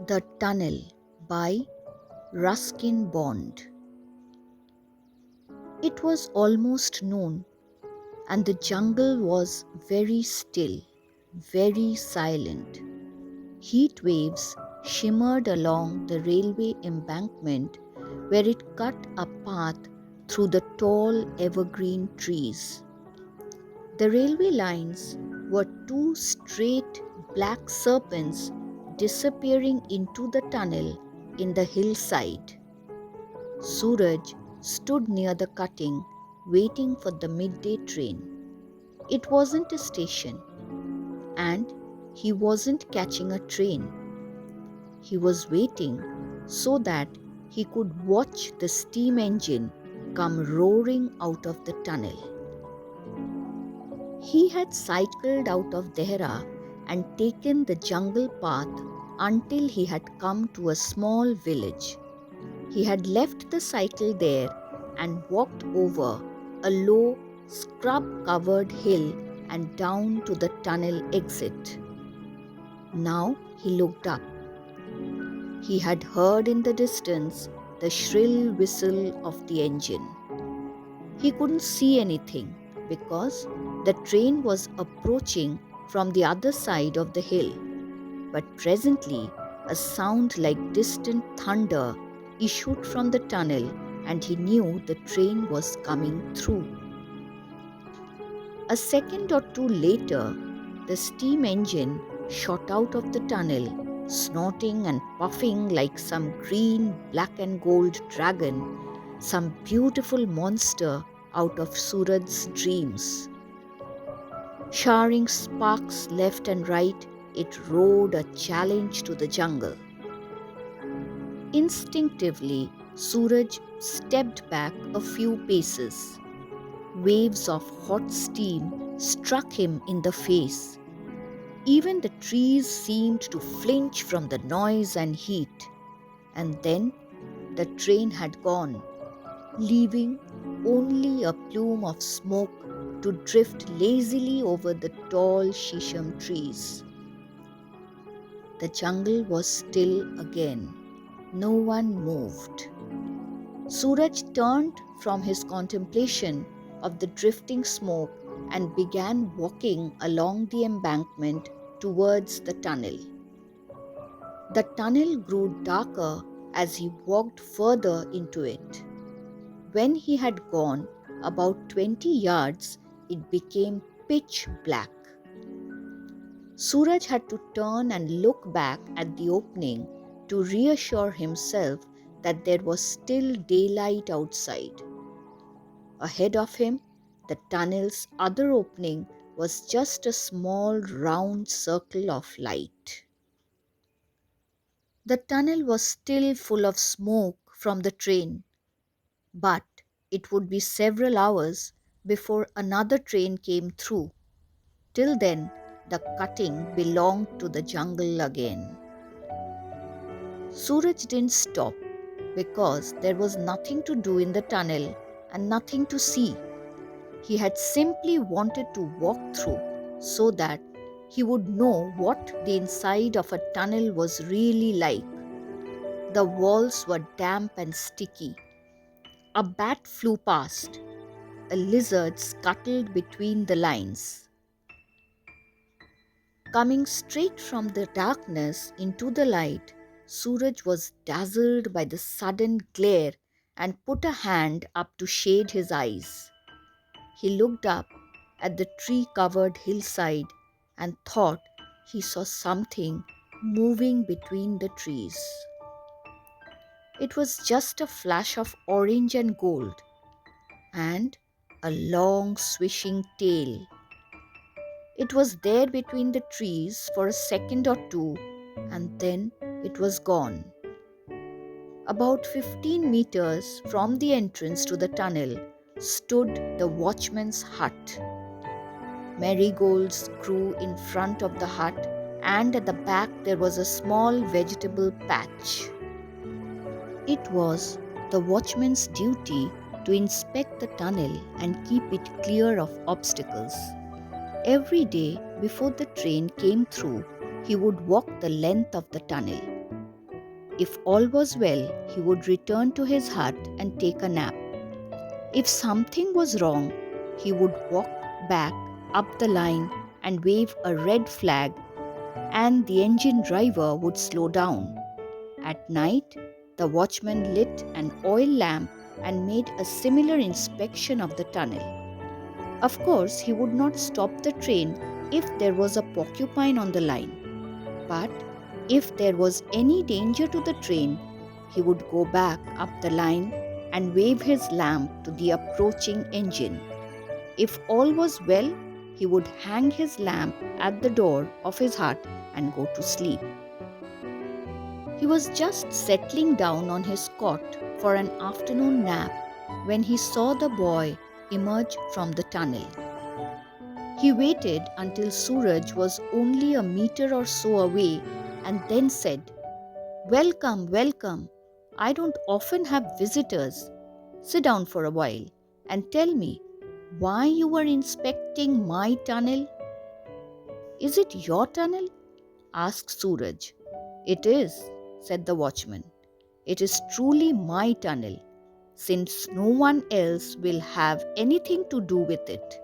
The Tunnel by Ruskin Bond. It was almost noon, and the jungle was very still, very silent. Heat waves shimmered along the railway embankment where it cut a path through the tall evergreen trees. The railway lines were two straight black serpents disappearing into the tunnel in the hillside. Suraj stood near the cutting, waiting for the midday train. It wasn't a station, and he wasn't catching a train. He was waiting so that he could watch the steam engine come roaring out of the tunnel. He had cycled out of Dehra and taken the jungle path until he had come to a small village. He had left the cycle there and walked over a low, scrub-covered hill and down to the tunnel exit. Now he looked up. He had heard in the distance the shrill whistle of the engine. He couldn't see anything because the train was approaching from the other side of the hill. But presently, a sound like distant thunder issued from the tunnel, and he knew the train was coming through. A second or two later, the steam engine shot out of the tunnel, snorting and puffing like some green, black and gold dragon, some beautiful monster out of Suraj's dreams. Showering sparks left and right, it roared a challenge to the jungle. Instinctively, Suraj stepped back a few paces. Waves of hot steam struck him in the face. Even the trees seemed to flinch from the noise and heat. And then the train had gone, leaving only a plume of smoke to drift lazily over the tall shisham trees. The jungle was still again. No one moved. Suraj turned from his contemplation of the drifting smoke and began walking along the embankment towards the tunnel. The tunnel grew darker as he walked further into it. When he had gone about 20 yards, it became pitch black. Suraj had to turn and look back at the opening to reassure himself that there was still daylight outside. Ahead of him, the tunnel's other opening was just a small round circle of light. The tunnel was still full of smoke from the train, but it would be several hours before another train came through. Till then, the cutting belonged to the jungle again. Suraj didn't stop because there was nothing to do in the tunnel and nothing to see. He had simply wanted to walk through so that he would know what the inside of a tunnel was really like. The walls were damp and sticky. A bat flew past. A lizard scuttled between the lines. Coming straight from the darkness into the light, Suraj was dazzled by the sudden glare and put a hand up to shade his eyes. He looked up at the tree-covered hillside and thought he saw something moving between the trees. It was just a flash of orange and gold, and a long swishing tail. It was there between the trees for a second or two, and then it was gone. About 15 meters from the entrance to the tunnel stood the watchman's hut. Marigolds grew in front of the hut, and at the back there was a small vegetable patch. It was the watchman's duty to inspect the tunnel and keep it clear of obstacles. Every day before the train came through, he would walk the length of the tunnel. If all was well, he would return to his hut and take a nap. If something was wrong, he would walk back up the line and wave a red flag, and the engine driver would slow down. At night, the watchman lit an oil lamp and made a similar inspection of the tunnel. Of course, he would not stop the train if there was a porcupine on the line. But if there was any danger to the train, he would go back up the line and wave his lamp to the approaching engine. If all was well, he would hang his lamp at the door of his hut and go to sleep. He was just settling down on his cot for an afternoon nap when he saw the boy emerge from the tunnel. He waited until Suraj was only a meter or so away and then said, "Welcome, welcome. I don't often have visitors. Sit down for a while and tell me why you were inspecting my tunnel." "Is it your tunnel?" asked Suraj. "It is," said the watchman. "It is truly my tunnel, since no one else will have anything to do with it.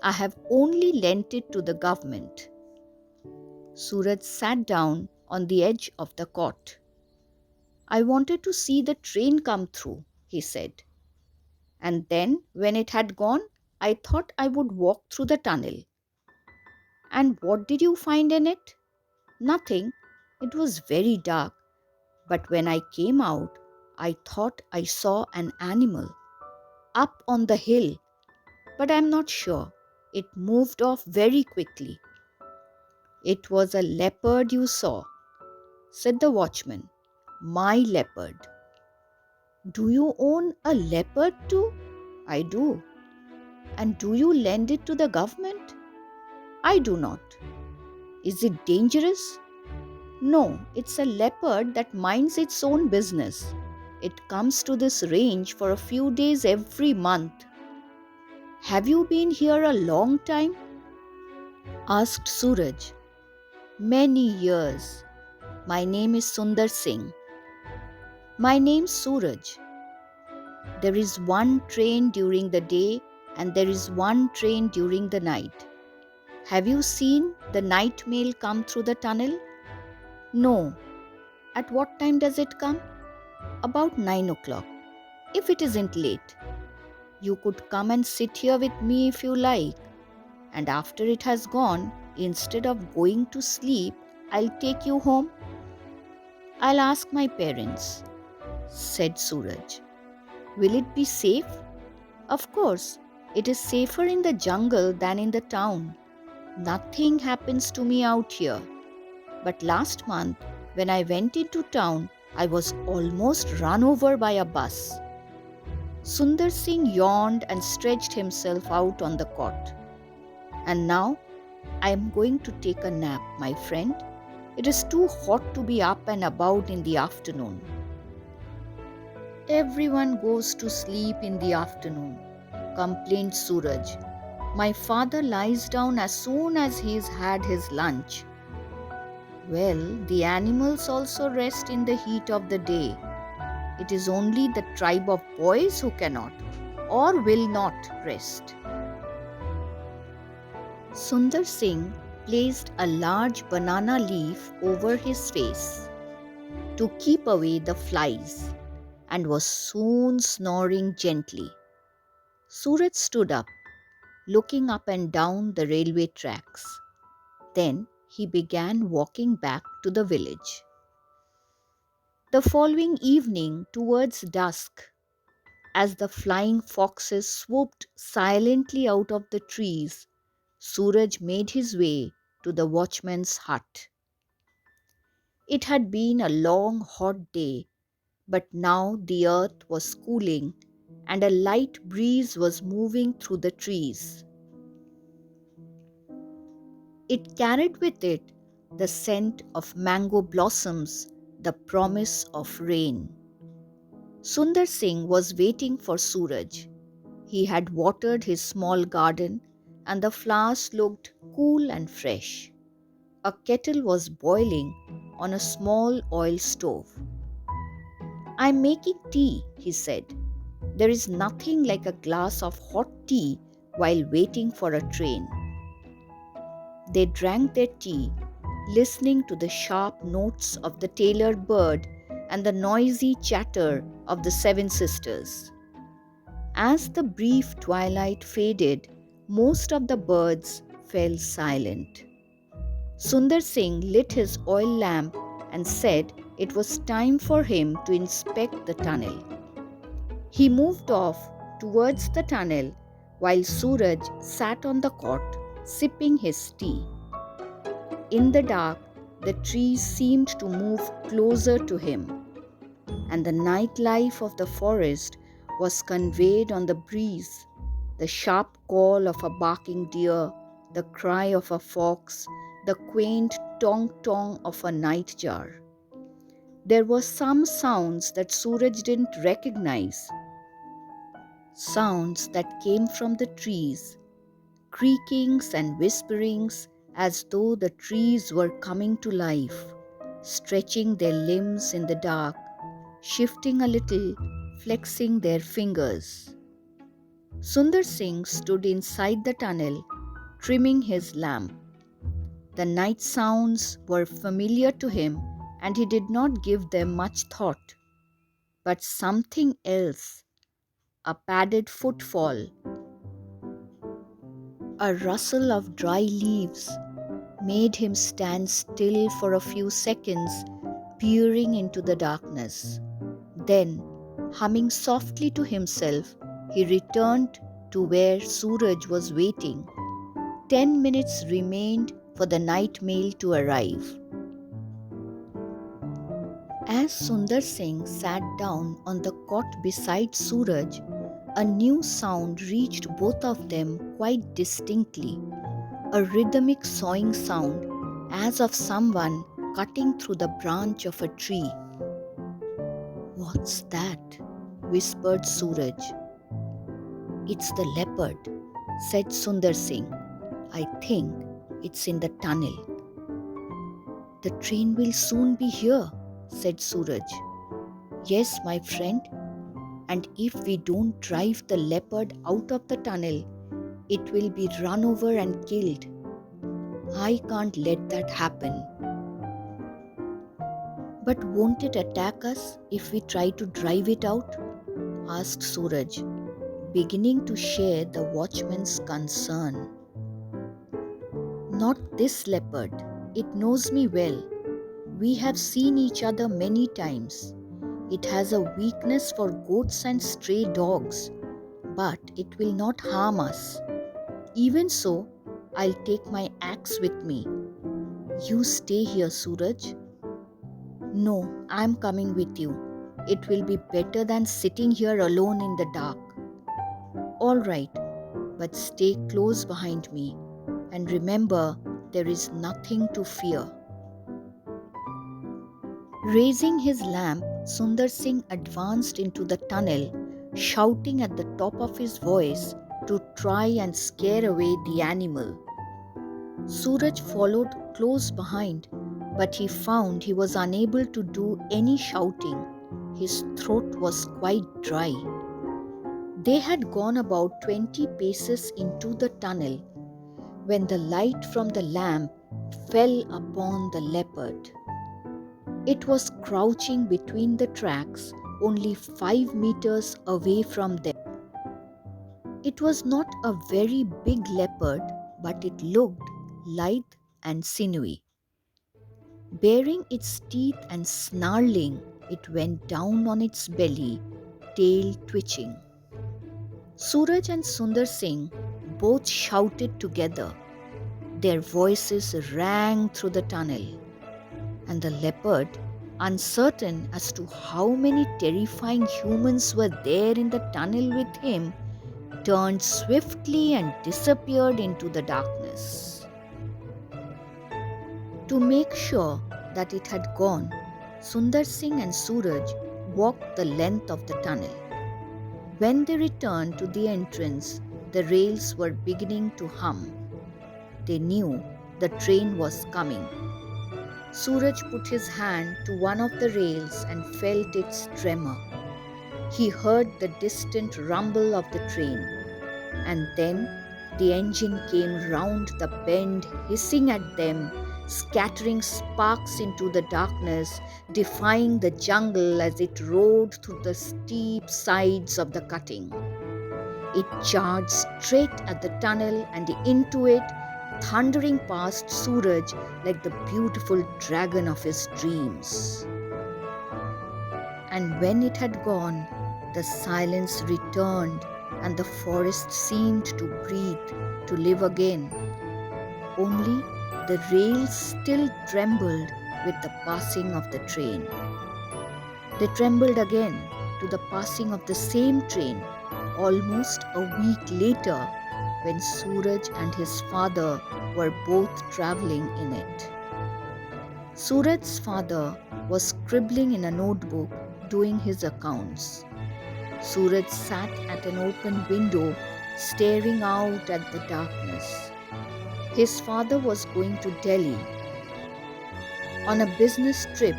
I have only lent it to the government." Suraj sat down on the edge of the cot. "I wanted to see the train come through," he said. "And then, when it had gone, I thought I would walk through the tunnel." "And what did you find in it?" "Nothing. It was very dark. But when I came out, I thought I saw an animal up on the hill, but I am not sure. It moved off very quickly." "It was a leopard you saw," said the watchman. "My leopard." "Do you own a leopard too?" "I do." "And do you lend it to the government?" "I do not." "Is it dangerous?" "No, it's a leopard that minds its own business. It comes to this range for a few days every month." "Have you been here a long time?" asked Suraj. "Many years. My name is Sundar Singh." "My name's Suraj. There is one train during the day and there is one train during the night. Have you seen the night mail come through the tunnel?" "No." "At what time does it come?" "About 9 o'clock, if it isn't late. You could come and sit here with me if you like. And after it has gone, instead of going to sleep, I'll take you home." "I'll ask my parents," said Suraj. "Will it be safe?" "Of course. It is safer in the jungle than in the town. Nothing happens to me out here. But last month, when I went into town, I was almost run over by a bus." Sundar Singh yawned and stretched himself out on the cot. "And now I am going to take a nap, my friend. It is too hot to be up and about in the afternoon." "Everyone goes to sleep in the afternoon," complained Suraj. "My father lies down as soon as he's had his lunch." "Well, the animals also rest in the heat of the day. It is only the tribe of boys who cannot or will not rest." Sundar Singh placed a large banana leaf over his face to keep away the flies and was soon snoring gently. Suraj stood up, looking up and down the railway tracks. Then he began walking back to the village. The following evening, towards dusk, as the flying foxes swooped silently out of the trees, Suraj made his way to the watchman's hut. It had been a long, hot day, but now the earth was cooling and a light breeze was moving through the trees. It carried with it the scent of mango blossoms, the promise of rain. Sundar Singh was waiting for Suraj. He had watered his small garden and the flowers looked cool and fresh. A kettle was boiling on a small oil stove. "I'm making tea," he said. "There is nothing like a glass of hot tea while waiting for a train." They drank their tea, listening to the sharp notes of the tailored bird and the noisy chatter of the seven sisters. As the brief twilight faded, most of the birds fell silent. Sundar Singh lit his oil lamp and said it was time for him to inspect the tunnel. He moved off towards the tunnel while Suraj sat on the cot sipping his tea. In the dark, the trees seemed to move closer to him, and the nightlife of the forest was conveyed on the breeze. The sharp call of a barking deer, the cry of a fox, the quaint tong-tong of a nightjar. There were some sounds that Suraj didn't recognize, sounds that came from the trees, creakings and whisperings as though the trees were coming to life, stretching their limbs in the dark, shifting a little, flexing their fingers. Sundar Singh stood inside the tunnel, trimming his lamp. The night sounds were familiar to him and he did not give them much thought. But something else, a padded footfall, a rustle of dry leaves, made him stand still for a few seconds, peering into the darkness. Then, humming softly to himself, he returned to where Suraj was waiting. 10 minutes remained for the night mail to arrive. As Sundar Singh sat down on the cot beside Suraj, a new sound reached both of them quite distinctly, a rhythmic sawing sound as of someone cutting through the branch of a tree. "What's that?" whispered Suraj. "It's the leopard," said Sundar Singh. "I think it's in the tunnel." "The train will soon be here," said Suraj. "Yes, my friend, and if we don't drive the leopard out of the tunnel, it will be run over and killed. I can't let that happen." "But won't it attack us if we try to drive it out?" asked Suraj, beginning to share the watchman's concern. "Not this leopard. It knows me well. We have seen each other many times. It has a weakness for goats and stray dogs, but it will not harm us. Even so, I'll take my axe with me. You stay here, Suraj." "No, I'm coming with you. It will be better than sitting here alone in the dark." "All right, but stay close behind me, and remember, there is nothing to fear." Raising his lamp, Sundar Singh advanced into the tunnel, shouting at the top of his voice to try and scare away the animal. Suraj followed close behind, but he found he was unable to do any shouting. His throat was quite dry. They had gone about 20 paces into the tunnel when the light from the lamp fell upon the leopard. It was crouching between the tracks, only 5 meters away from them. It was not a very big leopard, but it looked lithe and sinewy. Baring its teeth and snarling, it went down on its belly, tail twitching. Suraj and Sundar Singh both shouted together. Their voices rang through the tunnel, and the leopard, uncertain as to how many terrifying humans were there in the tunnel with him, turned swiftly and disappeared into the darkness. To make sure that it had gone, Sundar Singh and Suraj walked the length of the tunnel. When they returned to the entrance, the rails were beginning to hum. They knew the train was coming. Suraj put his hand to one of the rails and felt its tremor. He heard the distant rumble of the train, and then the engine came round the bend, hissing at them, scattering sparks into the darkness, defying the jungle as it roared through the steep sides of the cutting. It charged straight at the tunnel and into it, thundering past Suraj like the beautiful dragon of his dreams. And when it had gone, the silence returned and the forest seemed to breathe, to live again. Only the rails still trembled with the passing of the train. They trembled again to the passing of the same train almost a week later when Suraj and his father were both traveling in it. Suraj's father was scribbling in a notebook doing his accounts. Suraj sat at an open window staring out at the darkness. His father was going to Delhi on a business trip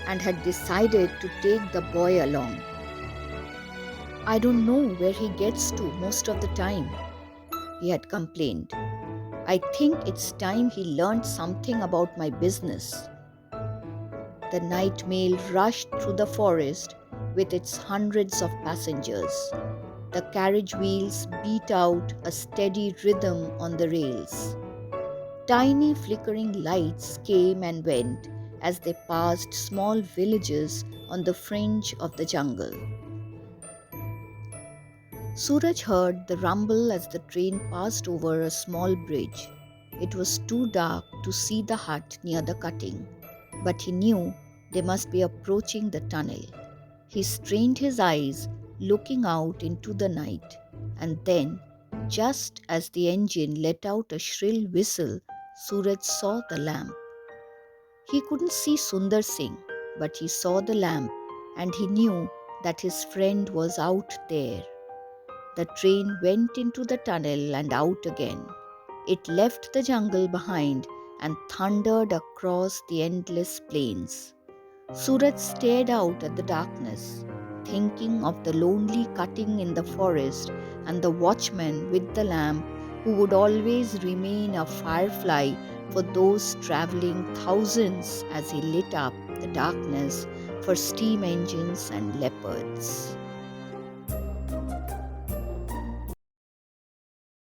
and had decided to take the boy along. "I don't know where he gets to most of the time," he had complained. "I think it's time he learned something about my business." The night mail rushed through the forest with its hundreds of passengers. The carriage wheels beat out a steady rhythm on the rails. Tiny flickering lights came and went as they passed small villages on the fringe of the jungle. Suraj heard the rumble as the train passed over a small bridge. It was too dark to see the hut near the cutting, but he knew they must be approaching the tunnel. He strained his eyes, looking out into the night, and then, just as the engine let out a shrill whistle, Suraj saw the lamp. He couldn't see Sundar Singh, but he saw the lamp, and he knew that his friend was out there. The train went into the tunnel and out again. It left the jungle behind and thundered across the endless plains. Suraj stared out at the darkness, thinking of the lonely cutting in the forest and the watchman with the lamp who would always remain a firefly for those traveling thousands as he lit up the darkness for steam engines and leopards.